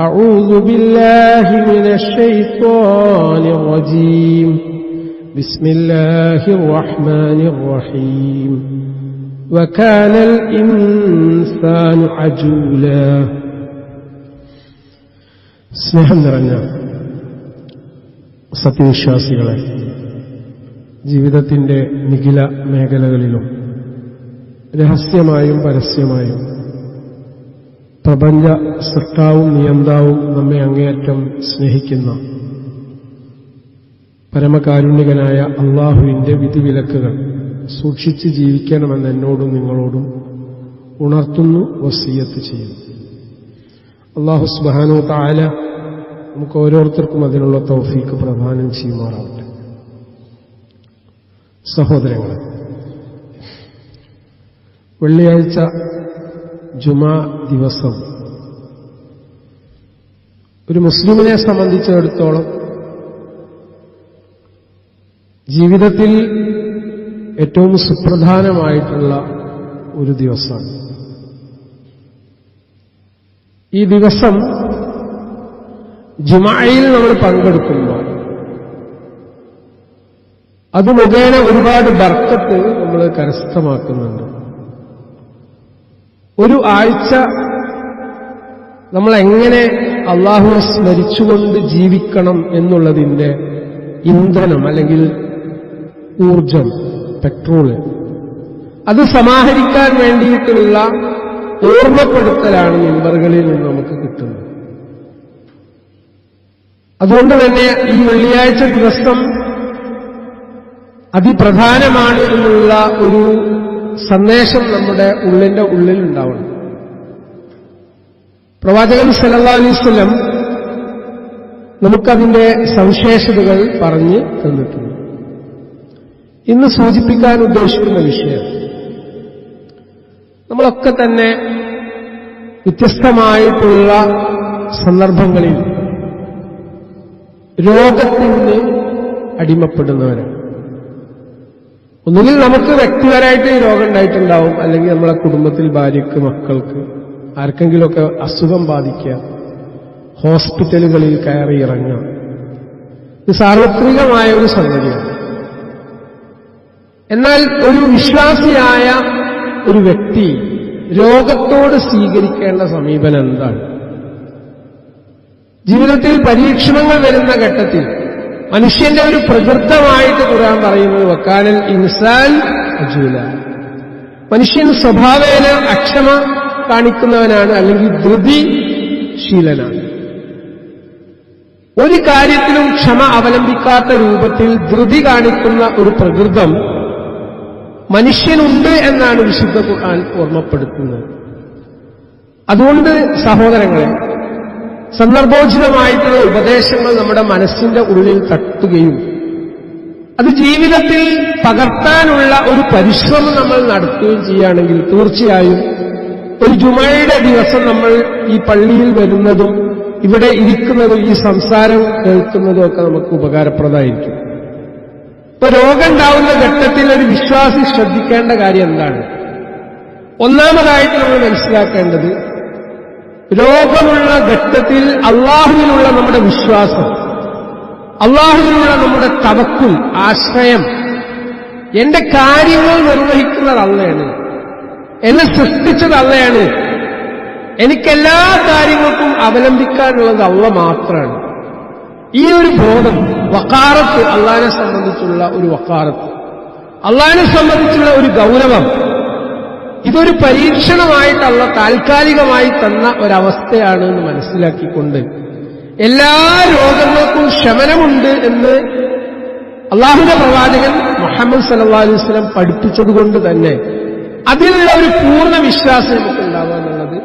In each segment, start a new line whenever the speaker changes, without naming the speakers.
أعوذ بالله من الشيطان الرجيم بسم الله الرحمن الرحيم وكان الإنسان عجولا. സ്നേഹം നിറഞ്ഞ സത്യവിശ്വാസികളെ, ജീവിതത്തിന്റെ നിഖില മേഖലകളിലും രഹസ്യമായും പരസ്യമായും പ്രപഞ്ച സൃഷ്ടാവും നിയന്താവും നമ്മെ അങ്ങേയറ്റം സ്നേഹിക്കുന്ന പരമകാരുണ്യകനായ അള്ളാഹുവിന്റെ വിധിവിലക്കുകൾ സൂക്ഷിച്ച് ജീവിക്കണമെന്ന് എന്നോടും നിങ്ങളോടും ഉണർത്തുന്നു, വസിയ്യത്ത് ചെയ്യുന്നു. അല്ലാഹു സുബ്ഹാനഹു വ തആല നമുക്ക് ഓരോരുത്തർക്കും അതിനുള്ള തൗഫീഖ് പ്രദാനം ചെയ്യുമാറാവട്ടെ. സഹോദരങ്ങളെ, വെള്ളിയാഴ്ച ജുമാ ദിവസം ഒരു മുസ്ലിമിനെ സംബന്ധിച്ചിടത്തോളം ജീവിതത്തിൽ ഏറ്റവും സുപ്രധാനമായിട്ടുള്ള ഒരു ദിവസമാണ്. ഈ ദിവസം ജുമായിൽ നമ്മൾ പങ്കെടുക്കുമ്പോൾ അത് മുഖേന ഒരുപാട് ബർക്കത്ത് നമ്മൾ കരസ്ഥമാക്കുന്നുണ്ട്. ഒരു ആഴ്ച നമ്മൾ എങ്ങനെ അള്ളാഹുവിനെ സ്മരിച്ചുകൊണ്ട് ജീവിക്കണം എന്നുള്ളതിന്റെ ഇന്ധനം അല്ലെങ്കിൽ ഊർജം, പെട്രോള്, അത് സമാഹരിക്കാൻ വേണ്ടിയിട്ടുള്ള ഓർമ്മപ്പെടുത്തലാണ് മിമ്പറുകളിൽ നിന്ന് നമുക്ക് കിട്ടുന്നത്. അതുകൊണ്ട് തന്നെ ഈ വെള്ളിയാഴ്ച ദിവസം അതിപ്രധാനമാണ് എന്നുള്ള ഒരു സന്ദേശം നമ്മുടെ ഉള്ളിന്റെ ഉള്ളിൽ ഉണ്ടാവണം. പ്രവാചകൻ സല്ലല്ലാഹു അലൈഹി വസല്ലം നമുക്കതിന്റെ സവിശേഷതകൾ പറഞ്ഞു തന്നിട്ടുണ്ട്. ഇന്ന് സൂചിപ്പിക്കാൻ ഉദ്ദേശിക്കുന്ന വിഷയം, നമ്മളൊക്കെ തന്നെ വ്യത്യസ്തമായിട്ടുള്ള സന്ദർഭങ്ങളിൽ രോഗത്തിന് അടിമപ്പെടുന്നവരാണ്. ഒന്നുകിൽ നമുക്ക് വ്യക്തിപരമായിട്ട് രോഗം ഉണ്ടായിട്ടുണ്ടാവും, അല്ലെങ്കിൽ നമ്മളെ കുടുംബത്തിൽ ഭാര്യയ്ക്ക്, മക്കൾക്ക് ആർക്കെങ്കിലുമൊക്കെ അസുഖം ബാധിക്കുക, ഹോസ്പിറ്റലുകളിൽ കയറി ഇറങ്ങുക. ഇത് സാർവത്രികമായ ഒരു സംഗതിയാണ്. എന്നാൽ ഒരു വിശ്വാസിയായ ഒരു വ്യക്തി രോഗത്തോട് സ്വീകരിക്കേണ്ട സമീപനം എന്താണ്? ജീവിതത്തിൽ പരീക്ഷണങ്ങൾ വരുന്ന ഘട്ടത്തിൽ മനുഷ്യന്റെ ഒരു പ്രകൃതമായിട്ട് ഖുർആൻ പറയുന്നത് വക്കാനൽ ഇൻസാൻ അജൂല. മനുഷ്യൻ സ്വഭാവേന അക്ഷമ കാണിക്കുന്നവനാണ്, അല്ലെങ്കിൽ ധൃതിശീലനാണ്. ഒരു കാര്യത്തിലും ക്ഷമ അവലംബിക്കാത്ത രൂപത്തിൽ ധൃതി കാണിക്കുന്ന ഒരു പ്രകൃതം മനുഷ്യനുണ്ട് എന്നാണ് വിശുദ്ധ ഖുർആൻ ഓർമ്മപ്പെടുത്തുന്നത്. അതുകൊണ്ട് സഹോദരങ്ങളെ, സന്ദർഭോചിതമായിട്ടുള്ള ഉപദേശങ്ങൾ നമ്മുടെ മനസ്സിന്റെ ഉള്ളിൽ തട്ടുകയും അത് ജീവിതത്തിൽ പകർത്താനുള്ള ഒരു പരിശ്രമം നമ്മൾ നടത്തുകയും ചെയ്യുകയാണെങ്കിൽ തീർച്ചയായും ഒരു ജുമയുടെ ദിവസം നമ്മൾ ഈ പള്ളിയിൽ വരുന്നതും ഇവിടെ ഇരിക്കുന്നതും ഈ സംസാരം കേൾക്കുന്നതും ഒക്കെ നമുക്ക് ഉപകാരപ്രദമായിരിക്കും. ഇപ്പൊ രോഗം ഉണ്ടാവുന്ന ഘട്ടത്തിൽ ഒരു വിശ്വാസി ശ്രദ്ധിക്കേണ്ട കാര്യം എന്താണ്? ഒന്നാമതായിട്ട് നമ്മൾ മനസ്സിലാക്കേണ്ടത്, രോഗമുള്ള ഘട്ടത്തിൽ അള്ളാഹുവിനുള്ള നമ്മുടെ വിശ്വാസം, അള്ളാഹുവിനുള്ള നമ്മുടെ തവക്കുൽ, ആശ്രയം, എന്റെ കാര്യങ്ങൾ നിർവഹിക്കുന്നത് അള്ളയാണ്, എന്നെ സൃഷ്ടിച്ചത് അള്ളയാണ്, എനിക്കെല്ലാ കാര്യങ്ങൾക്കും അവലംബിക്കാനുള്ളത് അള്ള മാത്രമാണ്. ഈ ഒരു ബോധം, വഖാറത്ത്, അള്ളാഹിനെ സംബന്ധിച്ചുള്ള ഒരു വഖാറത്ത്, അള്ളാഹിനെ സംബന്ധിച്ചുള്ള ഒരു ഗൗരവം, ഇതൊരു പരീക്ഷണമായിട്ടല്ല താൽക്കാലികമായി തന്ന ഒരവസ്ഥയാണ് എന്ന് മനസ്സിലാക്കിക്കൊണ്ട് എല്ലാ രോഗങ്ങൾക്കും ശമനമുണ്ട് എന്ന് അള്ളാഹുവിന്റെ പ്രവാചകൻ മുഹമ്മദ് സല്ലല്ലാഹു അലൈഹി വസല്ലം പഠിപ്പിച്ചതുകൊണ്ട് തന്നെ അതിലുള്ള ഒരു പൂർണ്ണ വിശ്വാസം നമുക്ക് ഉണ്ടാവുക എന്നുള്ളത്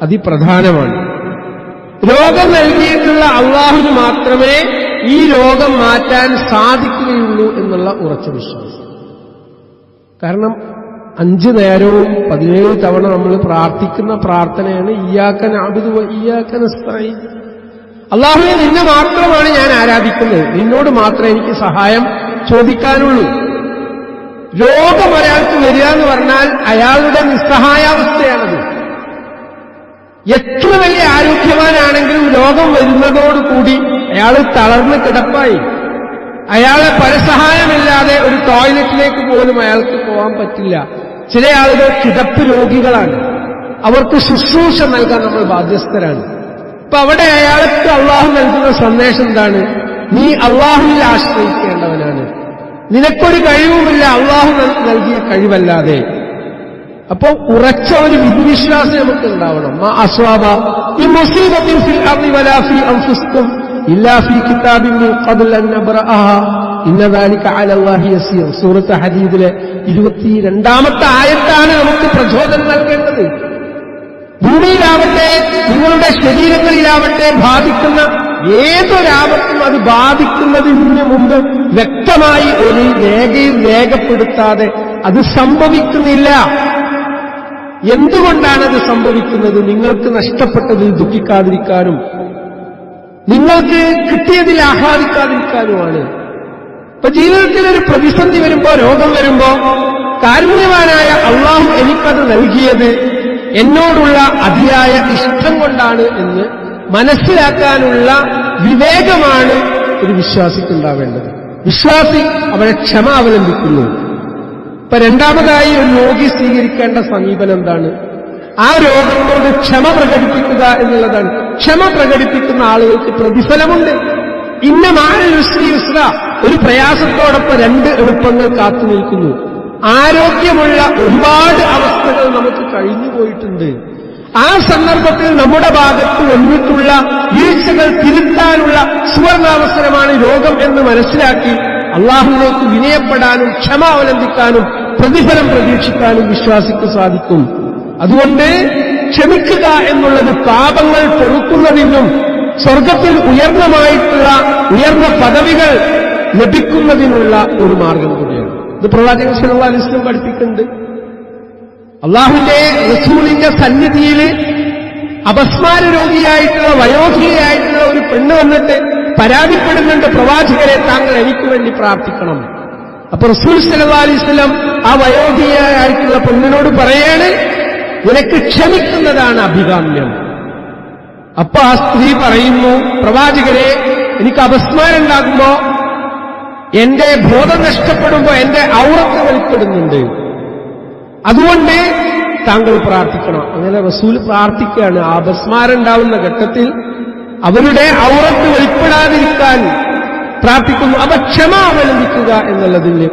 അതിപ്രധാനമാണ്. രോഗം നൽകിയിട്ടുള്ള അള്ളാഹുവിന് മാത്രമേ ഈ രോഗം മാറ്റാൻ സാധിക്കുകയുള്ളൂ എന്നുള്ള ഉറച്ച വിശ്വാസം. കാരണം 5 നേരവും 17 തവണ നമ്മൾ പ്രാർത്ഥിക്കുന്ന പ്രാർത്ഥനയാണ് ഇയ്യാക നഅ്ബുദു വ ഇയ്യാക നസ്തഈൻ. അള്ളാഹുവേ, നിന്നെ മാത്രമാണ് ഞാൻ ആരാധിക്കുന്നത്, നിന്നോട് മാത്രമേ എനിക്ക് സഹായം ചോദിക്കാനുള്ളൂ. രോഗം ഒരാൾക്ക് വരിക എന്ന് പറഞ്ഞാൽ അയാളുടെ നിസ്സഹായാവസ്ഥയാണത്. എത്ര വലിയ ആരോഗ്യവാനാണെങ്കിലും രോഗം വരുന്നതോടുകൂടി അയാൾ തളർന്ന് കിടപ്പായി. അയാളെ പരസഹായമില്ലാതെ ഒരു ടോയ്ലറ്റിലേക്ക് പോലും അയാൾക്ക് പോകാൻ പറ്റില്ല. ചില ആളുകൾ കിടപ്പ് രോഗികളാണ്. അവർക്ക് ശുശ്രൂഷ നൽകാൻ നമ്മൾ ബാധ്യസ്ഥരാണ്. അപ്പൊ അവിടെ അയാൾക്ക് അള്ളാഹു നൽകുന്ന സന്ദേശം എന്താണ്? നീ അള്ളാഹുവിൽ ആശ്രയിക്കേണ്ടവനാണ്. നിനക്കൊരു കഴിവുമില്ല അള്ളാഹു നൽകിയ കഴിവല്ലാതെ. അപ്പൊ ഉറച്ച ഒരു വിധിവിശ്വാസം നമുക്ക് ഉണ്ടാവണം. അസ്വാബ ഈ മുസീബത്തിൻ ഫിൽ അർളി വലാ ഫീ അൻഫുസികും ഇല്ലാ ഫീ കിതാബിൻ മിൻ ഖബ്ൽ അൻ നബ്റഅഹ ഇന്ന ദാലിക അലല്ലാഹി യസീർ. സൂറത്ത് ഹദീദിലെ 22ാമത്തെ ആയത്താണ് നമുക്ക് പ്രചോദനം നൽകേണ്ടത്. ഭൂമിയിലാവട്ടെ നിങ്ങളുടെ ശരീരങ്ങളിലാവട്ടെ ബാധിക്കുന്ന ഏതൊരാപത്തും അത് ബാധിക്കുന്നതിന് മുമ്പ് വ്യക്തമായി ഒരു രേഖയിൽ രേഖപ്പെടുത്താതെ അത് സംഭവിക്കുന്നില്ല. എന്തുകൊണ്ടാണത് സംഭവിക്കുന്നത്? നിങ്ങൾക്ക് നഷ്ടപ്പെട്ടതിൽ ദുഃഖിക്കാതിരിക്കാനും നിങ്ങൾക്ക് കിട്ടിയതിൽ ആഹ്ലാദിക്കാതിരിക്കാനുമാണ്. ഇപ്പൊ ജീവിതത്തിൽ ഒരു പ്രതിസന്ധി വരുമ്പോ, രോഗം വരുമ്പോ കാരുണ്യവാനായ അള്ളാഹു എനിക്കത് നൽകിയത് എന്നോടുള്ള അതിയായ ഇഷ്ടം കൊണ്ടാണ് എന്ന് മനസ്സിലാക്കാനുള്ള വിവേകമാണ് ഒരു വിശ്വാസിക്കുണ്ടാവേണ്ടത്. വിശ്വാസി അവരെ ക്ഷമ അവലംബിക്കുന്നു. ഇപ്പൊ രണ്ടാമതായി ഒരു രോഗി സ്വീകരിക്കേണ്ട സമീപനം എന്താണ്? ആ രോഗങ്ങളോട് ക്ഷമ പ്രകടിപ്പിക്കുക എന്നുള്ളതാണ്. ക്ഷമ പ്രകടിപ്പിക്കുന്ന ആളുകൾക്ക് പ്രതിഫലമുണ്ട്. ഇന്ന മാനൽ യുസ്രി യുസ്ര, ഒരു പ്രയാസത്തോടൊപ്പം 2 എളുപ്പങ്ങൾ കാത്തു നിൽക്കുന്നു. ആരോഗ്യമുള്ള ഒരുപാട് അവസ്ഥകൾ നമുക്ക് കഴിഞ്ഞു പോയിട്ടുണ്ട്. ആ സന്ദർഭത്തിൽ നമ്മുടെ ഭാഗത്ത് വന്നിട്ടുള്ള വീഴ്ചകൾ തിരുത്താനുള്ള സുവർണാവസരമാണ് രോഗം എന്ന് മനസ്സിലാക്കി അള്ളാഹുവിലേക്ക് വിനയപ്പെടാനും ക്ഷമ അവലംബിക്കാനും പ്രതിഫലം പ്രതീക്ഷിക്കാനും വിശ്വാസിക്ക് സാധിക്കും. അതുകൊണ്ട് ക്ഷമിക്കുക എന്നുള്ളത് പാപങ്ങൾ പൊറുക്കുന്നതിനും സ്വർഗത്തിൽ ഉയർന്ന പദവികൾ ലഭിക്കുന്നതിനുള്ള ഒരു മാർഗം കൂടിയാണ്. ഇത് പ്രവാചകൻ സല്ലല്ലാഹു അലൈഹി വസല്ലം പഠിപ്പിക്കുന്നുണ്ട്. അള്ളാഹുവിന്റെ റസൂലിന്റെ സന്നിധിയിൽ അപസ്മാര രോഗിയായിട്ടുള്ള വയോധികയായിട്ടുള്ള ഒരു പെണ്ണ് വന്നിട്ട് പരാതിപ്പെടുന്നുണ്ട്, പ്രവാചകരെ താങ്കൾ എനിക്ക് വേണ്ടി പ്രാർത്ഥിക്കണം. അപ്പൊ റസൂൽ സല്ലല്ലാഹു അലൈഹി വസല്ലം ആ വയോധികയായിട്ടുള്ള പെണ്ണിനോട് പറയാണ്, നിനക്ക് ക്ഷമിക്കുന്നതാണ് അഭികാമ്യം. അപ്പൊ ആ സ്ത്രീ പറയുന്നു, പ്രവാചകരെ എനിക്ക് അപസ്മാരം ഉണ്ടാകുമ്പോ, എന്റെ ബോധം നഷ്ടപ്പെടുമ്പോ എന്റെ ഔറത്ത് വെളിപ്പെടുന്നുണ്ട്, അതുകൊണ്ട് താങ്കൾ പ്രാർത്ഥിക്കണം. അങ്ങനെ റസൂൽ പ്രാർത്ഥിക്കുകയാണ്. ആ അപസ്മാരം ഉണ്ടാവുന്ന ഘട്ടത്തിൽ അവരുടെ ഔറത്ത് വെളിപ്പെടാതിരിക്കാൻ പ്രാർത്ഥിക്കുന്നു. അപ്പൊ ക്ഷമ അവലംബിക്കുക എന്നുള്ളതിന്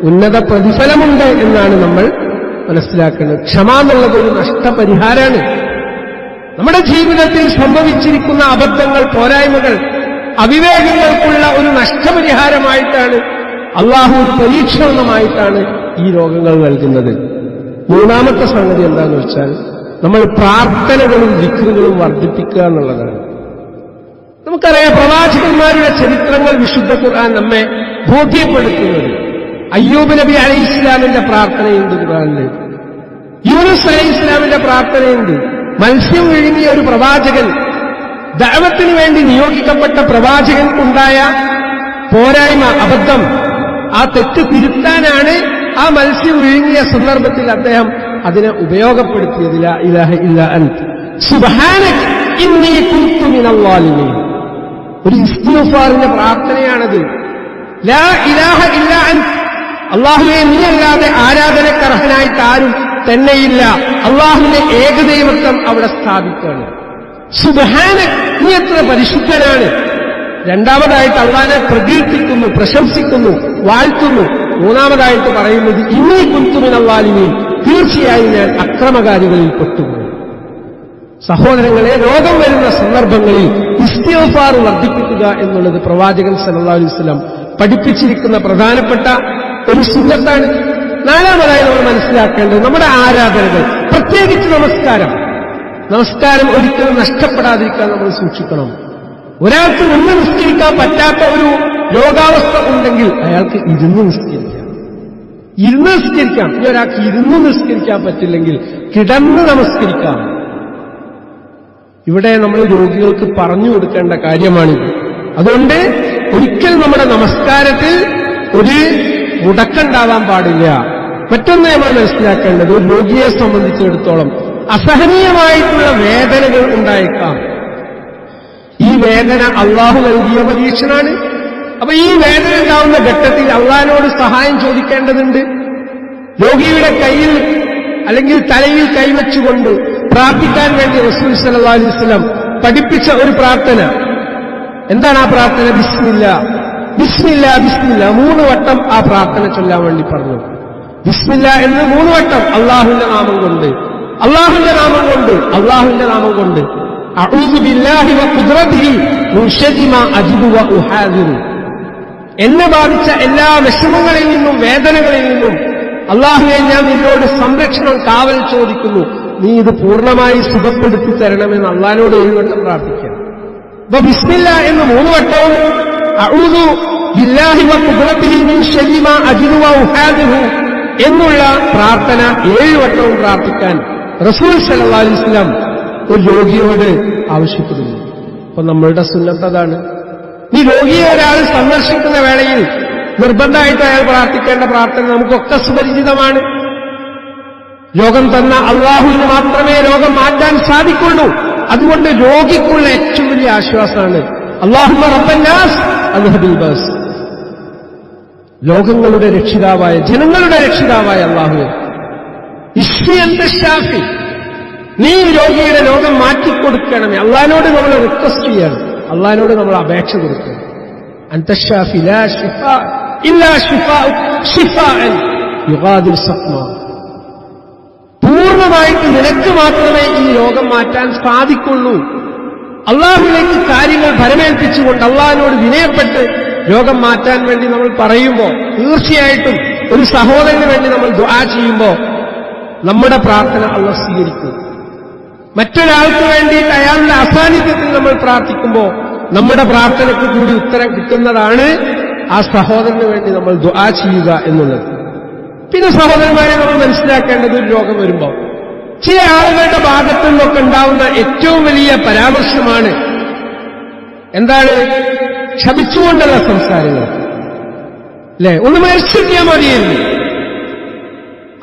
ഉന്നത പ്രതിഫലമുണ്ട് എന്നാണ് നമ്മൾ മനസ്സിലാക്കുന്നത്. ക്ഷമ എന്നുള്ളത് ഒരു നഷ്ടപരിഹാരമാണ്. നമ്മുടെ ജീവിതത്തിൽ സംഭവിച്ചിരിക്കുന്ന അബദ്ധങ്ങൾ, പോരായ്മകൾ, അവിവേകങ്ങൾക്കുള്ള ഒരു നഷ്ടപരിഹാരമായിട്ടാണ് അള്ളാഹു ഒരു പരീക്ഷണമായിട്ടാണ് ഈ രോഗങ്ങൾ നൽകുന്നത്. മൂന്നാമത്തെ സംഗതി എന്താണെന്ന് വെച്ചാൽ നമ്മൾ പ്രാർത്ഥനകളും ദിക്റുകളും വർദ്ധിപ്പിക്കുക എന്നുള്ളതാണ്. നമുക്കറിയാം, പ്രവാചകന്മാരുടെ ചരിത്രങ്ങൾ വിശുദ്ധ ഖുർആൻ നമ്മെ ബോധ്യപ്പെടുത്തുന്നത്. അയ്യൂബ് നബി അലൈഹി ഇസ്ലാമിന്റെ പ്രാർത്ഥനയുണ്ട് ഖുർആനിൽ. യൂനുസ് അലൈഹി ഇസ്ലാമിന്റെ പ്രാർത്ഥനയുണ്ട്. മത്സ്യം വിഴുങ്ങിയ ഒരു പ്രവാചകൻ, ദഅവത്തിന് വേണ്ടി നിയോഗിക്കപ്പെട്ട പ്രവാചകൻക്കുണ്ടായ പോരായ്മ, അബദ്ധം, ആ തെറ്റ് തിരുത്താനാണ് ആ മത്സ്യം വിഴുങ്ങിയ സന്ദർഭത്തിൽ അദ്ദേഹം അതിനെ ഉപയോഗപ്പെടുത്തിയത്. ലാ ഇലാഹ ഇല്ലാ അൻത സുബ്ഹാനക ഇന്നി കുൻതു മിനൽ ളാലിമീൻ. ഒരു ഇസ്തിഗ്ഫാറിന്റെ പ്രാർത്ഥനയാണത്. ലാ ഇലാഹ ഇല്ലാ അൻത, അല്ലാഹുവേ നീയല്ലാതെ ആരാധനക്കർഹനായിട്ട് ആരും തന്നെയില്ല. അള്ളാഹുവിന്റെ ഏകദൈവത്വം അവിടെ സ്ഥാപിക്കുകയാണ്. സുബ്ഹാനക, നീ എത്ര പരിശുദ്ധനാണ്. രണ്ടാമതായിട്ട് അള്ളാഹിനെ പ്രകീർത്തിക്കുന്നു, പ്രശംസിക്കുന്നു, വാഴ്ത്തുന്നു. മൂന്നാമതായിട്ട് പറയുന്നത് ഇന്നി കുൻതു മിനൽ ളാലിമീൻ, തീർച്ചയായും ഞാൻ അക്രമകാരികളിൽ പെട്ടുപോയി. സഹോദരങ്ങളെ, രോഗം വരുന്ന സന്ദർഭങ്ങളിൽ ഇസ്തിഗ്ഫാർ വർദ്ധിപ്പിക്കുക എന്നുള്ളത് പ്രവാചകൻ സല്ലല്ലാഹു അലൈഹി വസല്ലം പഠിപ്പിച്ചിരിക്കുന്ന പ്രധാനപ്പെട്ട ഒരു സുന്നത്താണ്. നാലാമതായി നമ്മൾ മനസ്സിലാക്കേണ്ടത് നമ്മുടെ ആരാധനകൾ, പ്രത്യേകിച്ച് നമസ്കാരം ഒരിക്കലും നഷ്ടപ്പെടാതിരിക്കാൻ നമ്മൾ സൂക്ഷിക്കണം. ഒരാൾക്ക് നിന്ന് നിസ്കരിക്കാൻ പറ്റാത്ത ഒരു രോഗാവസ്ഥ ഉണ്ടെങ്കിൽ അയാൾക്ക് ഇരുന്ന് നിസ്കരിക്കാം. ഇനി ഒരാൾക്ക് ഇരുന്ന് നിസ്കരിക്കാൻ പറ്റില്ലെങ്കിൽ കിടന്ന് നമസ്കരിക്കാം. ഇവിടെ നമ്മൾ രോഗികൾക്ക് പറഞ്ഞു കൊടുക്കേണ്ട കാര്യമാണിത്. അതുകൊണ്ട് ഒരിക്കൽ നമ്മുടെ നമസ്കാരത്തിൽ ഒരു മുടക്കുണ്ടാവാൻ പാടില്ല. മറ്റൊന്ന് നമ്മൾ മനസ്സിലാക്കേണ്ടത്, ഒരു രോഗിയെ സംബന്ധിച്ചിടത്തോളം അസഹനീയമായിട്ടുള്ള വേദനകൾ ഉണ്ടായേക്കാം. ഈ വേദന അള്ളാഹു നൽകിയ പരീക്ഷണാണ്. അപ്പൊ ഈ വേദന ഉണ്ടാവുന്ന ഘട്ടത്തിൽ അള്ളാഹിനോട് സഹായം ചോദിക്കേണ്ടതുണ്ട്. രോഗിയുടെ കയ്യിൽ അല്ലെങ്കിൽ തലയിൽ കൈവച്ചുകൊണ്ട് പ്രാർത്ഥിക്കാൻ വേണ്ടി റസൂൽ സല്ലല്ലാഹു അലൈഹി വസല്ലം പഠിപ്പിച്ച ഒരു പ്രാർത്ഥന. എന്താണ് ആ പ്രാർത്ഥന? ബിസ്മില്ലാ ബിസ്മില്ലാ ബിസ്മില്ലാ. 3 വട്ടം ആ പ്രാർത്ഥന ചൊല്ലാൻ വേണ്ടി പറഞ്ഞു. ബിസ്മില്ലാ എന്ന് 3 വട്ടം അള്ളാഹുവിന്റെ നാമം കൊണ്ട്, അള്ളാഹുവിന്റെ നാമം കൊണ്ട്, അള്ളാഹുവിന്റെ നാമം കൊണ്ട്. അഊദു ബില്ലാഹി വ ഖുദ്റതിഹി മിൻ ശർരി മാ അജിദു വ ഉഹാദിറു. എന്നെ ബാധിച്ച എല്ലാ വിഷമങ്ങളിൽ നിന്നും വേദനകളിൽ നിന്നും അള്ളാഹുവെ ഞാൻ നിന്നോട് സംരക്ഷണം കാവൽ ചോദിക്കുന്നു, നീ ഇത് പൂർണ്ണമായി സുഖപ്പെടുത്തി തരണമെന്ന് അള്ളാഹിനോട് 7 വട്ടം പ്രാർത്ഥിക്കണം. അപ്പൊ ബിസ്മില്ലാ എന്ന് 3 വട്ടവും അഊദു ബില്ലാഹി വ ഖുദ്റതിഹി മിൻ ശർരി മാ അജിദു വ ഉഹാദിറു എന്നുള്ള പ്രാർത്ഥന 7 വട്ടവും പ്രാർത്ഥിക്കാൻ റസൂൽ സല്ലല്ലാഹു അലൈഹി വസല്ലം ഒരു രോഗിയോട് ആവശ്യപ്പെടുന്നു. അപ്പൊ നമ്മളുടെ സുന്നത്ത് അതാണ്. ഈ രോഗിയെ ഒരാൾ സന്ദർശിക്കുന്ന വേളയിൽ നിർബന്ധമായിട്ട് അയാൾ പ്രാർത്ഥിക്കേണ്ട പ്രാർത്ഥന നമുക്കൊക്കെ സുപരിചിതമാണ്. രോഗം തന്ന അള്ളാഹുവിന് മാത്രമേ രോഗം മാറ്റാൻ സാധിക്കുള്ളൂ. അതുകൊണ്ട് രോഗിക്കുള്ള ഏറ്റവും വലിയ ആശ്വാസമാണ് അല്ലാഹുമ്മ റബ്ബന്നാസ് അദ്ഹിബിൽ ബഅസ്. ലോകങ്ങളുടെ രക്ഷിതാവായ, ജനങ്ങളുടെ രക്ഷിതാവായ അള്ളാഹുവേ, ഇശ്ഫി അൻത ശാഫി, നീ രോഗിയുടെ രോഗം മാറ്റിക്കൊടുക്കണമേ. അള്ളാഹിനോട് നമ്മൾ റിക്വസ്റ്റ് ചെയ്യണം, അള്ളാഹിനോട് നമ്മൾ അപേക്ഷ കൊടുക്കണം. അൻത ശാഫി ലാ ശിഫാ ഇല്ലാ ശിഫാഅൻ യുഗാദിറു സഖ്മാ. പൂർണ്ണമായിട്ട് നിനക്ക് മാത്രമേ ഈ രോഗം മാറ്റാൻ സാധിക്കുള്ളൂ. അള്ളാഹുവിലേക്ക് കാര്യങ്ങൾ ഭരമേൽപ്പിച്ചുകൊണ്ട് അള്ളാഹിനോട് വിനയപ്പെട്ട് രോഗം മാറ്റാൻ വേണ്ടി നമ്മൾ പറയുമ്പോൾ, തീർച്ചയായിട്ടും ഒരു സഹോദരന് വേണ്ടി നമ്മൾ ദുആ ചെയ്യുമ്പോൾ നമ്മുടെ പ്രാർത്ഥന അള്ളാഹ് സ്വീകരിക്കും. മറ്റൊരാൾക്ക് വേണ്ടിയിട്ട് അയാളുടെ അസാന്നിധ്യത്തിൽ നമ്മൾ പ്രാർത്ഥിക്കുമ്പോൾ നമ്മുടെ പ്രാർത്ഥനയ്ക്ക് കൂടി ഉത്തരം കിട്ടുന്നതാണ് ആ സഹോദരന് വേണ്ടി നമ്മൾ ദുആ ചെയ്യുക എന്നുള്ളത്. പിന്നെ സഹോദരന്മാരെ നമ്മൾ മനസ്സിലാക്കേണ്ടത്, ഒരു രോഗം വരുമ്പോൾ ചില ആളുകളുടെ ഭാഗത്തു നിന്നൊക്കെ ഉണ്ടാവുന്ന ഏറ്റവും വലിയ പരാമർശമാണ് എന്താണ്? ക്ഷമിച്ചുകൊണ്ടുള്ള സംസാരങ്ങൾ. അല്ലേ? ഒന്ന് മരിച്ചിട്ടാ മതിയല്ലേ?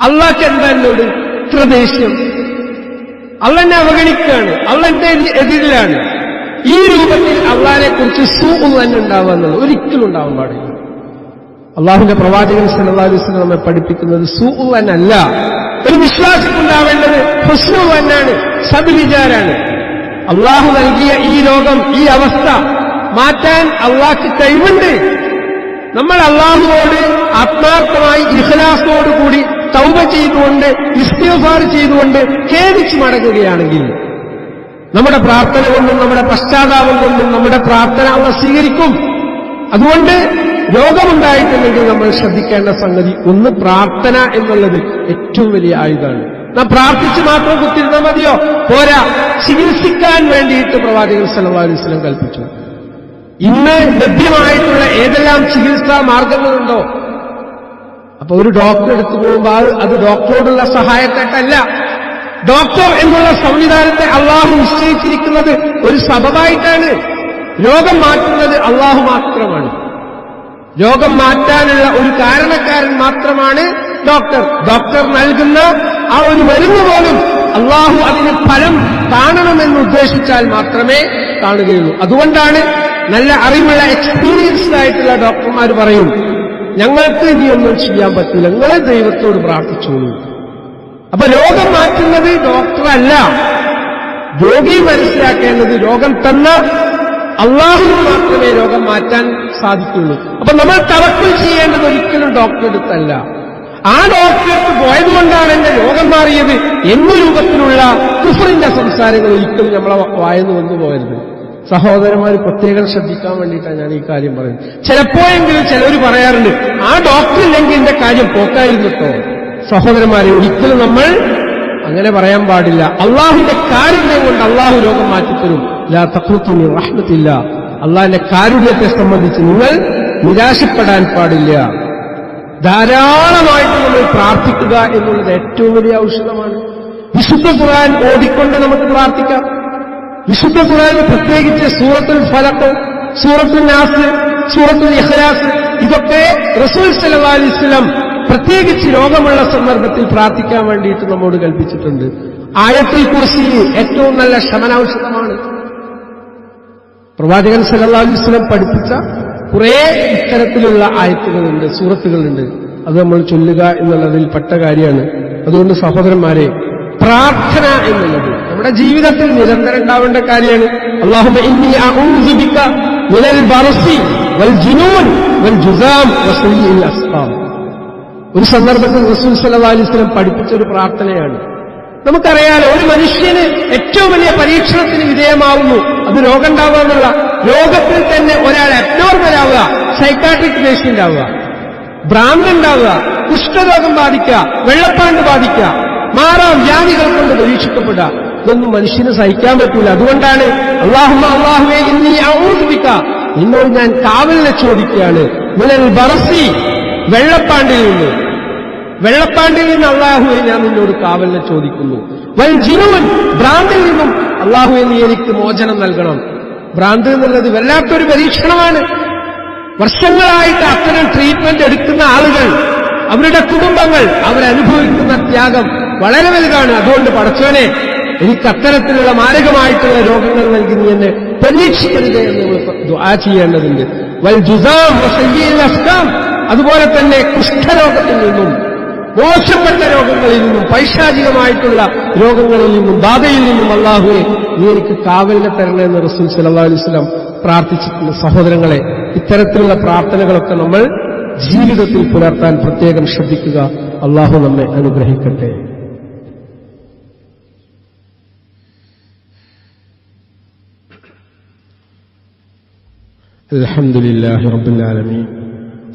അള്ളാഹ്ക്ക് എന്താ എന്നോട് ഇത്ര ദേഷ്യം? അള്ളാഹ്നെ അവഗണിക്കുകയാണ്, അള്ളാഹ്ന്റെ എതിരിലാണ്. ഈ രൂപത്തിൽ അള്ളാഹിനെ കുറിച്ച് സൂഅ് തന്നെ ഉണ്ടാവുക എന്നുള്ളത് ഒരിക്കലും ഉണ്ടാവാൻ പാടില്ല. അള്ളാഹുവിന്റെ പ്രവാചകൻ സല്ലല്ലാഹു അലൈഹി വസല്ലം നമ്മെ പഠിപ്പിക്കുന്നത് സൂഅ് തന്നല്ല. ഒരു വിശ്വാസമുണ്ടാവേണ്ടത് ഹുസ്നു തന്നെയാണ്, സദ്വിചാരാണ്. അള്ളാഹു നൽകിയ ഈ രോഗം, ഈ അവസ്ഥ മാറ്റാൻ അള്ളാഹ്ക്ക് കഴിവുണ്ട്. നമ്മൾ അള്ളാഹുവോട് ആത്മാർത്ഥമായി ഇഖ്ലാസോടുകൂടി തൗബ ചെയ്തുകൊണ്ട്, ഇസ്തിഗ്ഫാർ ചെയ്തുകൊണ്ട് ഖേദിച്ചു മടങ്ങുകയാണെങ്കിൽ നമ്മുടെ പ്രാർത്ഥന കൊണ്ടും നമ്മുടെ പശ്ചാത്താപം കൊണ്ടും നമ്മുടെ പ്രാർത്ഥന അള്ളാഹ് സ്വീകരിക്കും. അതുകൊണ്ട് രോഗമുണ്ടായിട്ടുണ്ടെങ്കിൽ നമ്മൾ ശ്രദ്ധിക്കേണ്ട സംഗതി ഒന്ന്, പ്രാർത്ഥന എന്നുള്ളത് ഏറ്റവും വലിയ ആയുധമാണ്. നാം പ്രാർത്ഥിച്ച് മാത്രം കുത്തിരുന്നാൽ മതിയോ? പോരാ, ചികിത്സിക്കാൻ വേണ്ടിയിട്ട് പ്രവാചകൻ സല്ലല്ലാഹു അലൈഹി വസല്ലം കൽപ്പിച്ചു. ഇന്ന് ലഭ്യമായിട്ടുള്ള ഏതെല്ലാം ചികിത്സാ മാർഗങ്ങളുണ്ടോ, അപ്പൊ ഒരു ഡോക്ടർ എടുത്തു പോകുമ്പോൾ അത് ഡോക്ടറോടുള്ള സഹായത്തേട്ടല്ല. ഡോക്ടർ എന്നുള്ള സംവിധാനത്തെ അള്ളാഹു നിശ്ചയിച്ചിരിക്കുന്നത് ഒരു സബബായിട്ടാണ്. രോഗം മാറ്റുന്നത് അള്ളാഹു മാത്രമാണ്. രോഗം മാറ്റാനുള്ള ഒരു കാരണക്കാരൻ മാത്രമാണ് ഡോക്ടർ. ഡോക്ടർ നൽകുന്ന ആ ഒരു മരുന്ന് പോലും അള്ളാഹു അതിന് ഫലം കാണണമെന്ന് ഉദ്ദേശിച്ചാൽ മാത്രമേ കാണുകയുള്ളൂ. അതുകൊണ്ടാണ് നല്ല അറിവുള്ള എക്സ്പീരിയൻസ്ഡ് ആയിട്ടുള്ള ഡോക്ടർമാർ പറയും, ഞങ്ങൾക്ക് ഇനിയൊന്നും ചെയ്യാൻ പറ്റില്ല, നിങ്ങളെ ദൈവത്തോട് പ്രാർത്ഥിച്ചോളൂ. അപ്പൊ രോഗം മാറ്റുന്നത് ഡോക്ടറല്ല. രോഗി മനസ്സിലാക്കേണ്ടത് രോഗം തന്ന അള്ളാഹുവിന് മാത്രമേ രോഗം മാറ്റാൻ സാധിക്കുള്ളൂ. അപ്പൊ നമ്മൾ തവക്കുൽ ചെയ്യേണ്ടത് ഒരിക്കലും ഡോക്ടറെ അടുത്തല്ല. ആ ഡോക്ടർക്ക് പോയതുകൊണ്ടാണ് എന്റെ രോഗം മാറിയത് എന്ന രൂപത്തിലുള്ള കുഫറിന്റെ സംസാരങ്ങൾ ഒരിക്കലും നമ്മളെ വായന്ന് വന്നു പോകരുത്. സഹോദരന്മാർ പ്രത്യേകം ശ്രദ്ധിക്കാൻ വേണ്ടിയിട്ടാണ് ഞാൻ ഈ കാര്യം പറയുന്നത്. ചിലപ്പോഴെങ്കിലും ചിലർ പറയാറുണ്ട്, ആ ഡോക്ടർ ഇല്ലെങ്കിൽ എന്റെ കാര്യം പോക്കായിരുന്നു കേട്ടോ. സഹോദരന്മാരെ, ഒരിക്കലും നമ്മൾ അങ്ങനെ പറയാൻ പാടില്ല. അള്ളാഹുവിന്റെ കാരുണ്യം കൊണ്ട് അള്ളാഹു രോഗം മാറ്റിത്തരും. ലാ തഖ്നതു മിൻ റഹ്മത്തില്ലാ. അള്ളാഹിന്റെ കാരുണ്യത്തെ സംബന്ധിച്ച് നിങ്ങൾ നിരാശപ്പെടാൻ പാടില്ല. ധാരാളമായിട്ട് നമ്മൾ പ്രാർത്ഥിക്കുക എന്നുള്ളത് ഏറ്റവും വലിയ ഔഷധമാണ്. വിശുദ്ധ ഖുർആൻ ഓതിക്കൊണ്ട് നമുക്ക് പ്രാർത്ഥിക്കാം. വിശുദ്ധ ഖുർആനിൽ പ്രത്യേകിച്ച് സൂറത്തുൽ ഫലഖ്, സൂറത്തുൽ നാസ്, സൂറത്തുൽ ഇഖ്ലാസ്, ഇതൊക്കെ റസൂൽ സല്ലല്ലാഹു അലൈഹി വസല്ലം പ്രത്യേകിച്ച് രോഗമുള്ള സന്ദർഭത്തിൽ പ്രാർത്ഥിക്കാൻ വേണ്ടിയിട്ട് നമ്മോട് കൽപ്പിച്ചിട്ടുണ്ട്. ആയത്തുൽ കുർസി ഏറ്റവും നല്ല ശമനൌഷധമാണ്. പ്രവാചകൻ സല്ലല്ലാഹു അലൈഹി വസല്ലം പഠിപ്പിച്ച കുറേ ഇത്തരത്തിലുള്ള ആയത്തുകളുണ്ട്, സൂറത്തുകളുണ്ട്. അത് നമ്മൾ ചൊല്ലുക എന്നുള്ളതിൽ പെട്ട കാര്യമാണ്. അതുകൊണ്ട് സഹോദരന്മാരെ, പ്രാർത്ഥന എന്നുള്ളത് നമ്മുടെ ജീവിതത്തിൽ നിരന്തരം ഉണ്ടാവേണ്ട കാര്യമാണ്. അല്ലാഹുമ്മ ഇന്നി അഊദു ബിക മിനൽ ബർസി വൽ ജുനൂൻ വൽ ജുസാം വസയ്യിൽ അസ്ഖാം. ഒരു സന്ദർഭത്തിൽ റസൂൽ സല്ലല്ലാഹു അലൈഹി വസല്ലം പഠിപ്പിച്ച ഒരു പ്രാർത്ഥനയാണ്. നമുക്കറിയാലോ, ഒരു മനുഷ്യന് ഏറ്റവും വലിയ പരീക്ഷണത്തിന് വിധേയമാവുന്നു. അത് രോഗം ഉണ്ടാവുക എന്നുള്ള, രോഗത്തിൽ തന്നെ ഒരാൾ അബ്നോർമൽ ആവുക, സൈക്കാട്രിക് പേഷ്യന്റ് ആവുക, ഭ്രാന്തുണ്ടാവുക, കുഷ്ഠരോഗം ബാധിക്കുക, വെള്ളപ്പാണ്ട് ബാധിക്കുക, മാറാം വ്യാധികൾ കൊണ്ട് പരീക്ഷിക്കപ്പെടുക. ഇതൊന്നും മനുഷ്യന് സഹിക്കാൻ പറ്റൂല. അതുകൊണ്ടാണ് അല്ലാഹുവേ ഇന്നി അഊദു ബിക, നിന്നോട് ഞാൻ കാവലിനെ ചോദിക്കുകയാണ്, മിനൽ ബർസി, വെള്ളപ്പാണ്ടിൽ നിന്ന് അല്ലാഹുവേ ഞാൻ നിന്നോട് കാവലിനെ ചോദിക്കുന്നു. വൽ ജുനൂൻ, ഭ്രാന്തിൽ നിന്നും അല്ലാഹുവേ നീ എനിക്ക് മോചനം നൽകണം. ഭ്രാന്ത് എന്നുള്ളത് വല്ലാത്തൊരു പരീക്ഷണമാണ്. വർഷങ്ങളായിട്ട് അത്തരം ട്രീറ്റ്മെന്റ് എടുക്കുന്ന ആളുകൾ, അവരുടെ കുടുംബങ്ങൾ, അവരനുഭവിക്കുന്ന ത്യാഗം വളരെ വലുതാണ്. അതുകൊണ്ട് പടച്ചോനെ, എനിക്ക് അത്തരത്തിലുള്ള മാരകമായിട്ടുള്ള രോഗങ്ങൾ നൽകി നീ എന്നെ പരീക്ഷിക്കരുത് എന്ന് നമ്മൾ ദുആ ചെയ്യേണ്ടതുണ്ട്. വൽ ജുസാം വസയ്യിൽ അസ്ഖാം, അതുപോലെ തന്നെ കുഷ്ഠരോഗത്തിൽ നിന്നും, മോശപ്പെട്ട രോഗങ്ങളിൽ നിന്നും, പൈശാചികമായിട്ടുള്ള രോഗങ്ങളിൽ നിന്നും, ബാധയിൽ നിന്നും അല്ലാഹുവേ നീ എനിക്ക് കാവലിനെ തരണമെന്ന് റസൂൽ സല്ലല്ലാഹു അലൈഹി വസല്ലം പ്രാർത്ഥിച്ചിട്ടുണ്ട്. സഹോദരങ്ങളെ, ഇത്തരത്തിലുള്ള പ്രാർത്ഥനകളൊക്കെ നമ്മൾ ജീവിതത്തിൽ പുലർത്താൻ പ്രത്യേകം ശ്രദ്ധിക്കുക. അല്ലാഹു നമ്മെ അനുഗ്രഹിക്കട്ടെ. അൽഹംദുലില്ലാഹി റബ്ബിൽ ആലമീൻ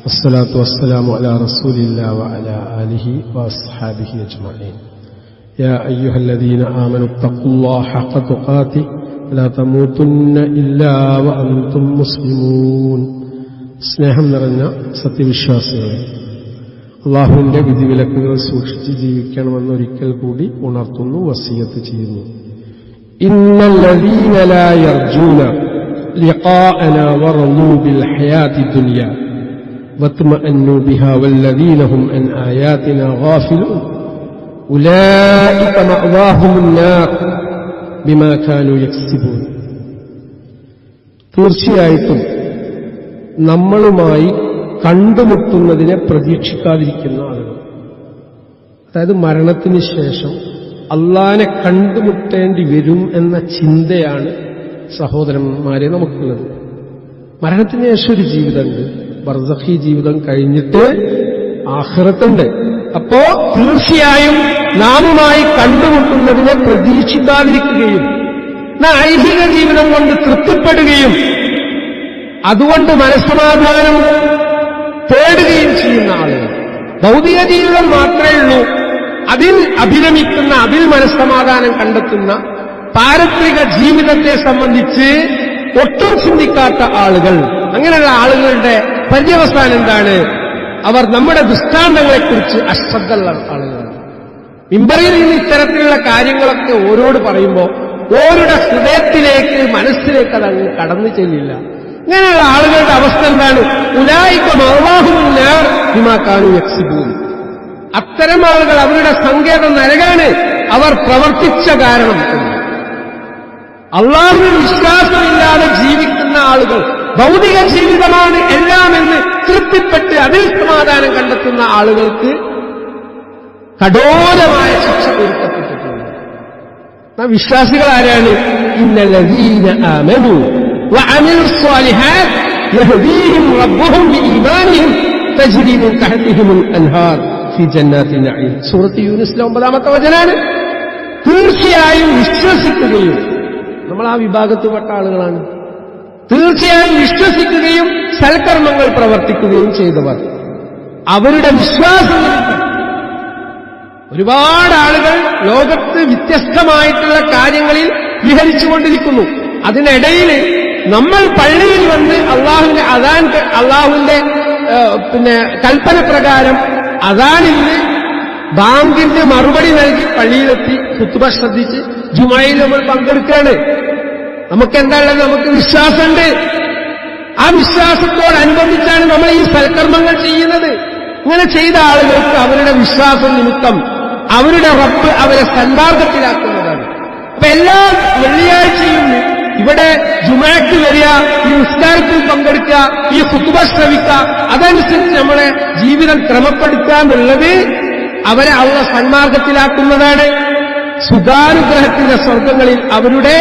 വസ്സലാത്തു വസ്സലാമു അലാ റസൂലില്ലാഹി വഅലാ ആലിഹി വഅസ്ഹാബിഹി അജ്മഈൻ. യാ അയ്യുഹല്ലദീന ആമനു തഖുല്ലാഹ ഹഖ തുഖാതി വലാ തമൂതുന്ന ഇല്ലാ വഅൻതും മുസ്ലിമൂൻ. സ്നേഹം നിറഞ്ഞ സത്യവിശ്വാസികളെ, അല്ലാഹുവിന്റെ വിധിവിലക്കുകൾ സൂക്ഷിച്ച് ജീവിക്കണമെന്ന് ഒരിക്കൽ കൂടി ഉണർത്തുന്നു, വസിയത്ത് ചെയ്യുന്നു. ഇന്നല്ലദീന ലാ യർജൂന ലിഖാഅനാ വറളൂ ബിൽ ഹയാത്തി ദുനിയ വത്മഅന്നു ബിഹാ വല്ലദീന ഹും അൻ ആയാതിനാ ഗാഫിലൂൻ ഉലൈക മഅവാഹുമുൻ നാർ ബിമാ കാനൂ യക്സിബൂൻ. തീർച്ചയായിട്ടും നമ്മളുമായി കണ്ടുമുട്ടുന്നതിനെ പ്രതീക്ഷിക്കാതിരിക്കുന്ന ആളുകൾ, അതായത് മരണത്തിന് ശേഷം അള്ളാനെ കണ്ടുമുട്ടേണ്ടി വരും എന്ന ചിന്തയാണ് സഹോദരന്മാരെ നമുക്കുള്ളത്. മരണത്തിന് ശേഷം ഒരു ജീവിതമുണ്ട്, ബർസഖി ജീവിതം കഴിഞ്ഞിട്ട് ആഖിറത്തുണ്ട്. അപ്പോ തീർച്ചയായും നാമുമായി കണ്ടുമുട്ടുന്നതിനെ പ്രതീക്ഷിക്കാതിരിക്കുകയും ഐഹിക ജീവിതം കൊണ്ട് തൃപ്തിപ്പെടുകയും അതുകൊണ്ട് മനസ്സമാധാനം തേടുകയും ചെയ്യുന്ന ആളുകൾ, ഭൗതിക ജീവിതം മാത്രമേ ഉള്ളൂ, അതിൽ അഭിരമിക്കുന്ന, അതിൽ മനസ്സമാധാനം കണ്ടെത്തുന്ന പാരത്രിക ജീവിതത്തെ സംബന്ധിച്ച് ഒട്ടും ചിന്തിക്കാത്ത ആളുകൾ, അങ്ങനെയുള്ള ആളുകളുടെ പര്യവസാനം എന്താണ്? അവർ നമ്മുടെ ദൃഷ്ടാന്തങ്ങളെക്കുറിച്ച് അശ്രദ്ധയുള്ള ആളുകളാണ്. മിമ്പറിൽ നിന്ന് ഇത്തരത്തിലുള്ള കാര്യങ്ങളൊക്കെ ഓരോട് പറയുമ്പോൾ ഓരുടെ ഹൃദയത്തിലേക്ക്, മനസ്സിലേക്ക് അതങ്ങ് കടന്നു ചെല്ലില്ല. ഇങ്ങനെയുള്ള ആളുകളുടെ അവസ്ഥ എന്താണ്? ഉലൈക മഅവാഹുമുൻ നാർ ബിമാ കാനൂ യക്സിബൂൻ. അത്തരം ആളുകൾ അവരുടെ സങ്കേതം നരകാണ്, അവർ പ്രവർത്തിച്ച കാരണം. അള്ളാഹുവിൽ വിശ്വാസമില്ലാതെ ജീവിക്കുന്ന ആളുകൾ, ഭൗതിക ജീവിതമാണ് എല്ലാമെന്ന് തൃപ്തിപ്പെട്ട് അതിൽ സമാധാനം കണ്ടെത്തുന്ന ആളുകൾക്ക് കഠോരമായ ശിക്ഷ ഒരുക്കപ്പെട്ടിട്ടുണ്ട്. വിശ്വാസികൾ ആരാണ്? ഇന്നല്ലദീന ആമനൂ വഅമിലുസ് സ്വാലിഹാത്ത് യഹ്ദീഹിം റബ്ബുഹും ബിഈമാനിഹിം തജ്രി മിൻ തഹ്തിഹിമുൽ അൻഹാർ ഫീ ജന്നാത്തിൻ നഈം. സൂറത്ത് യൂനുസിലെ 9-ാമത്തെ വചനാണ്. തീർച്ചയായും വിശ്വസിക്കുകയും, നമ്മൾ ആ വിഭാഗത്തിൽപ്പെട്ട ആളുകളാണ്, തീർച്ചയായും വിശ്വസിക്കുകയും സൽക്കർമ്മങ്ങൾ പ്രവർത്തിക്കുകയും ചെയ്തവർ, അവരുടെ വിശ്വാസം ഒരുപാട് ആളുകൾ ലോകത്ത് വ്യത്യസ്തമായിട്ടുള്ള കാര്യങ്ങളിൽ വിഹരിച്ചുകൊണ്ടിരിക്കുന്നു. അതിനിടയിൽ നമ്മൾ പള്ളിയിൽ വന്ന് അള്ളാഹുവിന്റെ കൽപ്പന പ്രകാരം അദാനിന് ബാങ്കിന്റെ മറുപടി നൽകി പള്ളിയിലെത്തി ഖുത്ബ ശ്രദ്ധിച്ച് ജുമയിൽ നമ്മൾ പങ്കെടുക്കുകയാണ്. നമുക്കെന്താണുള്ളത്? നമുക്ക് വിശ്വാസമുണ്ട്. ആ വിശ്വാസത്തോടനുബന്ധിച്ചാണ് നമ്മൾ ഈ സൽക്കർമ്മങ്ങൾ ചെയ്യുന്നത്. ഇങ്ങനെ ചെയ്ത ആളുകൾക്ക് അവരുടെ വിശ്വാസം നിമിത്തം അവരുടെ റബ്ബ് അവരെ സന്മാർഗത്തിലാക്കുന്ന അപ്പൊ എല്ലാ വെള്ളിയാഴ്ചയും ഇവിടെ ജുമാക്ക് വരിക, ഈ നിസ്കാരത്തിൽ പങ്കെടുക്കുക, ഈ ഖുത്ബ ശ്രവിക്കുക, അതനുസരിച്ച് നമ്മളെ ജീവിതം ക്രമപ്പെടുത്താന്നുള്ളത് അവരെ അള്ളാഹ് സന്മാർഗത്തിലാക്കുന്നതാണ്. സുഖാനുഗ്രഹത്തിന്റെ സ്വർഗങ്ങളിൽ അവരുടെ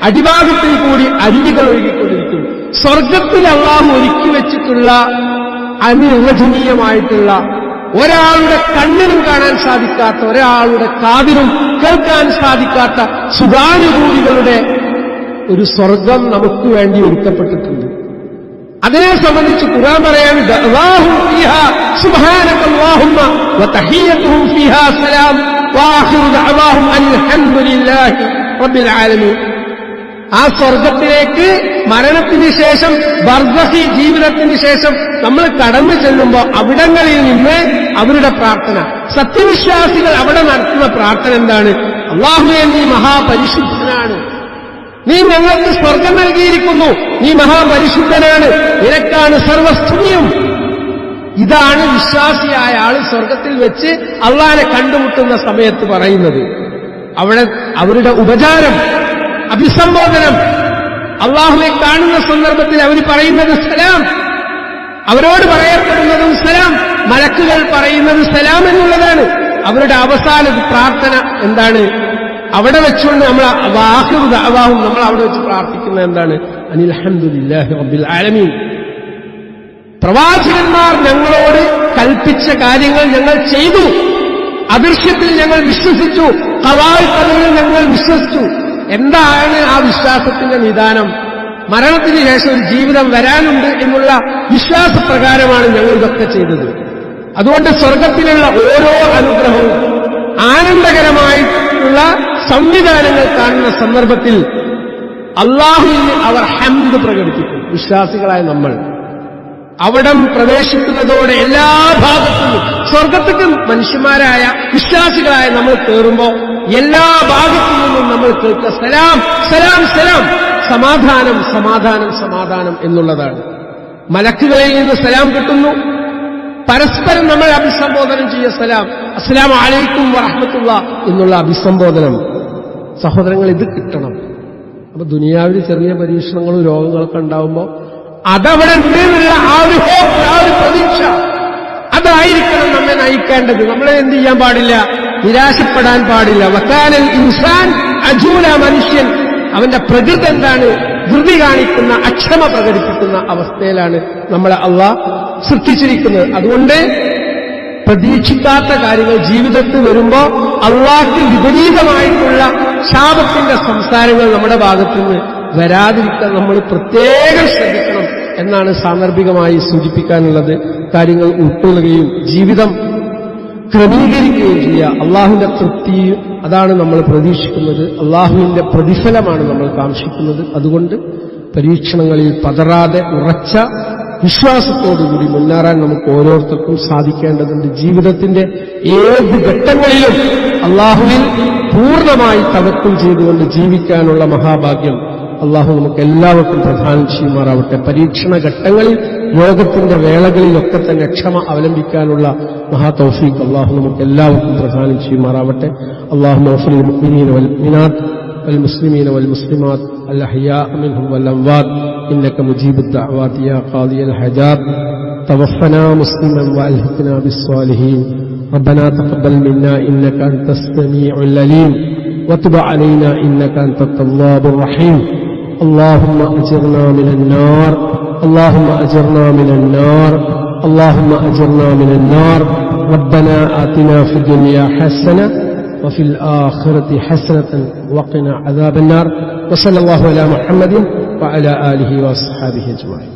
അടിഭാഗത്തിൽ കൂടി അരുവികൾ ഒഴുകിക്കൊണ്ടിരിക്കും. സ്വർഗത്തിൽ അള്ളാഹു ഒരുക്കി വെച്ചിട്ടുള്ള അനിർവചനീയമായിട്ടുള്ള, ഒരാളുടെ കണ്ണിനും കാണാൻ സാധിക്കാത്ത, ഒരാളുടെ കാതിനും കേൾക്കാൻ സാധിക്കാത്ത സുഖാനുഭൂതികളുടെ ഒരു സ്വർഗം നമുക്ക് വേണ്ടി ഒരുക്കപ്പെട്ടിട്ടുണ്ട്. അതിനെ സംബന്ധിച്ച് ഖുർആൻ പറയാണ്, ദഅവാഹും ഫീഹാ സുബ്ഹാനകല്ലാഹുമ്മ വതഹിയ്യതുഹും ഫീഹാ സലാം വആഖിറു ദഅവാഹും അൽഹംദുലില്ലാഹി റബ്ബിൽ ആലമീൻ. ആ സ്വർഗത്തിലേക്ക് മരണത്തിന് ശേഷം, ബർസഖി ജീവിതത്തിന് ശേഷം നമ്മൾ കടന്നു ചെല്ലുമ്പോൾ അവിടങ്ങളിൽ നിന്ന് അവരുടെ പ്രാർത്ഥന, സത്യവിശ്വാസികൾ അവിടെ നടത്തുന്ന പ്രാർത്ഥന എന്താണ്? അല്ലാഹുവേ, നീ മഹാപരിശുദ്ധനാണ്, നീ ഞങ്ങൾക്ക് സ്വർഗം നൽകിയിരിക്കുന്നു, നീ മഹാപരിശുദ്ധനാണ്, നിനക്കാണ് സർവസ്തുതിയും. ഇതാണ് വിശ്വാസിയായ ആൾ സ്വർഗത്തിൽ വെച്ച് അള്ളാഹനെ കണ്ടുമുട്ടുന്ന സമയത്ത് പറയുന്നത്. അവിടെ അവരുടെ ഉപചാരം, അഭിസംബോധനം, അള്ളാഹുവെ കാണുന്ന സന്ദർഭത്തിൽ അവർ പറയുന്നത് സലാം, അവരോട് പറയപ്പെടുന്നതും സലാം, മലക്കുകൾ പറയുന്നത് സലാം എന്നുള്ളതാണ്. അവരുടെ അവസാന പ്രാർത്ഥന എന്താണ്? അവിടെ വെച്ചുകൊണ്ട് നമ്മൾ വാഹിറു ദഅവാഹും, നമ്മൾ അവിടെ വെച്ച് പ്രാർത്ഥിക്കുന്നത് എന്താണ്? അൽഹംദുലില്ലാഹി റബ്ബിൽ ആലമീൻ. പ്രവാചകന്മാർ ഞങ്ങളോട് കൽപ്പിച്ച കാര്യങ്ങൾ ഞങ്ങൾ ചെയ്തു, അദൃശ്യത്തിൽ ഞങ്ങൾ വിശ്വസിച്ചു, ഖദാഇ ഖദറിൽ ഞങ്ങൾ വിശ്വസിച്ചു. എന്താണ് ആ വിശ്വാസത്തിന്റെ നിദാനം? മരണത്തിന് ശേഷം ഒരു ജീവിതം വരാനുണ്ട് എന്നുള്ള വിശ്വാസപ്രകാരമാണ് ഞങ്ങൾ ഇതൊക്കെ ചെയ്തത്. അതുകൊണ്ട് സ്വർഗത്തിലുള്ള ഓരോ അനുഗ്രഹവും ആനന്ദകരമായിട്ടുള്ള സംവിധാനങ്ങൾ കാണുന്ന സന്ദർഭത്തിൽ അള്ളാഹുവിന് അവർ ഹംദ് പ്രകടിപ്പിക്കും. വിശ്വാസികളായ നമ്മൾ അവിടം പ്രവേശിക്കുന്നതോടെ എല്ലാ ഭാഗത്തുനിന്നും സ്വർഗത്തേക്ക് മനുഷ്യന്മാരായ വിശ്വാസികളായ നമ്മൾ കയറുമ്പോൾ എല്ലാ ഭാഗത്തു നിന്നും നമ്മൾ കേൾക്കുക സലാം സലാം സലാം, സമാധാനം സമാധാനം സമാധാനം എന്നുള്ളതാണ്. മലക്കുകളിൽ നിന്ന് സലാം കിട്ടുന്നു. പരസ്പരം നമ്മൾ അഭിസംബോധനം ചെയ്യുക സലാം, അസ്സലാമു അലൈക്കും വറഹ്മത്തുള്ളാഹി എന്നുള്ള അഭിസംബോധനം. സഹോദരങ്ങൾ, ഇത് കിട്ടണം. അപ്പൊ ദുനിയാവിൽ ചെറിയ പരീക്ഷണങ്ങളും രോഗങ്ങളൊക്കെ ഉണ്ടാവുമ്പോൾ അതവിടെ ഉണ്ട് എന്നുള്ള ആ ഒരു ഹോപ്പ്, ആ ഒരു പ്രതീക്ഷ, അതായിരിക്കണം നമ്മെ നയിക്കേണ്ടത്. നമ്മളെ എന്ത് ചെയ്യാൻ പാടില്ല? നിരാശപ്പെടാൻ പാടില്ല. വക്കാനൽ ഇൻസാൻ അജൂല, മനുഷ്യൻ അവന്റെ പ്രകൃതി എന്താണ്? ധൃതി കാണിക്കുന്ന, അക്ഷമ പ്രകടിപ്പിക്കുന്ന അവസ്ഥയിലാണ് നമ്മളെ അള്ളാഹ് സൃഷ്ടിച്ചിരിക്കുന്നത്. അതുകൊണ്ട് പ്രതീക്ഷിക്കാത്ത കാര്യങ്ങൾ ജീവിതത്തിൽ വരുമ്പോൾ അള്ളാഹ്ക്ക് വിപരീതമായിട്ടുള്ള ശാപത്തിന്റെ സംസാരങ്ങൾ നമ്മുടെ ഭാഗത്തുനിന്ന് വരാതിരിക്കാൻ നമ്മൾ പ്രത്യേകം ശ്രദ്ധിക്കണം എന്നാണ് സാന്ദർഭികമായി സൂചിപ്പിക്കാനുള്ളത്. കാര്യങ്ങൾ ഉൾക്കൊള്ളുകയും ജീവിതം ക്രമീകരിക്കുകയും ചെയ്യുക. അള്ളാഹുവിന്റെ തൃപ്തി, അതാണ് നമ്മൾ പ്രതീക്ഷിക്കുന്നത്. അള്ളാഹുവിന്റെ പ്രതിഫലമാണ് നമ്മൾ കാംക്ഷിക്കുന്നത്. അതുകൊണ്ട് പരീക്ഷണങ്ങളിൽ പതറാതെ ഉറച്ച വിശ്വാസത്തോടുകൂടി മുന്നേറാൻ നമുക്ക് ഓരോരുത്തർക്കും സാധിക്കേണ്ടതുണ്ട്. ജീവിതത്തിന്റെ ഏത് ഘട്ടങ്ങളിലും അള്ളാഹുവിൽ പൂർണ്ണമായി തവക്കുൽ ചെയ്തുകൊണ്ട് ജീവിക്കാനുള്ള മഹാഭാഗ്യം അള്ളാഹു നമുക്ക് എല്ലാവർക്കും പ്രദാനം ചെയ്യുമാറാവട്ടെ. പരീക്ഷണ ഘട്ടങ്ങളിൽ, രോഗത്തിന്റെ വേളകളിലൊക്കെ തന്നെ ക്ഷമ അവലംബിക്കാനുള്ള മഹാ തൗഫീഖ് അള്ളാഹു നമുക്ക് എല്ലാവർക്കും പ്രദാനം ചെയ്യുമാറാവട്ടെ. അല്ലാഹുമ്മ ഗ്ഫിർ ലിൽ മുഅ്മിനീന വൽ മുഅ്മിനാത്ത് വൽ മുസ്ലിമീന വൽ മുസ്ലിമാത്ത് അൽ അഹ്യാഇ മിൻഹും വൽ അംവാത്ത് ഇന്നക മുജീബുദ് ദഅവാതി യാ ഖാദിയൽ ഹജാബ് തവഫനാ മുസ്ലിമൻ വഅൽഹിഖ്നാ ബിസ്സാലിഹീൻ ربنا تقبل منا إنك أنت السميع العليم وتب علينا إنك أنت التواب الرحيم. اللهم أجرنا من النار، اللهم أجرنا من النار، اللهم أجرنا من النار. ربنا آتنا في الدنيا حسنة وفي الآخرة حسنة وقنا عذاب النار. وصلى الله على محمد وعلى آله وأصحابه أجمعين.